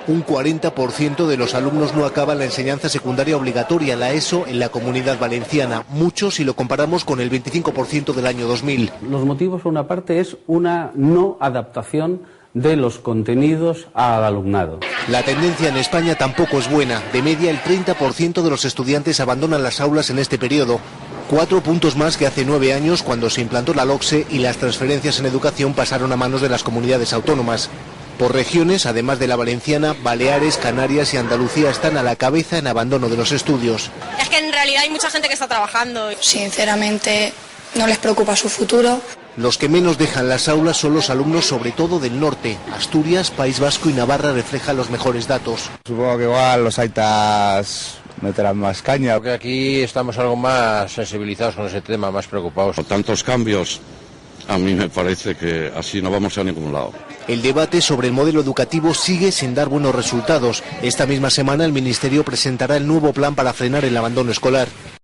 Un 40% de los alumnos no acaban la enseñanza secundaria obligatoria, la ESO, en la Comunidad Valenciana. Mucho si lo comparamos con el 25% del año 2000. Los motivos, por una parte, es una no adaptación de los contenidos al alumnado. La tendencia en España tampoco es buena. De media, el 30% de los estudiantes abandonan las aulas en este periodo. 4 puntos más que hace 9 años, cuando se implantó la LOCSE y las transferencias en educación pasaron a manos de las comunidades autónomas. Por regiones, además de la valenciana, Baleares, Canarias y Andalucía están a la cabeza en abandono de los estudios. Es que en realidad hay mucha gente que está trabajando. Sinceramente, no les preocupa su futuro. Los que menos dejan las aulas son los alumnos, sobre todo del norte. Asturias, País Vasco y Navarra reflejan los mejores datos. Supongo que igual los aitas meterán más caña. Porque aquí estamos algo más sensibilizados con ese tema, más preocupados. Con tantos cambios, a mí me parece que así no vamos a ningún lado. El debate sobre el modelo educativo sigue sin dar buenos resultados. Esta misma semana el Ministerio presentará el nuevo plan para frenar el abandono escolar.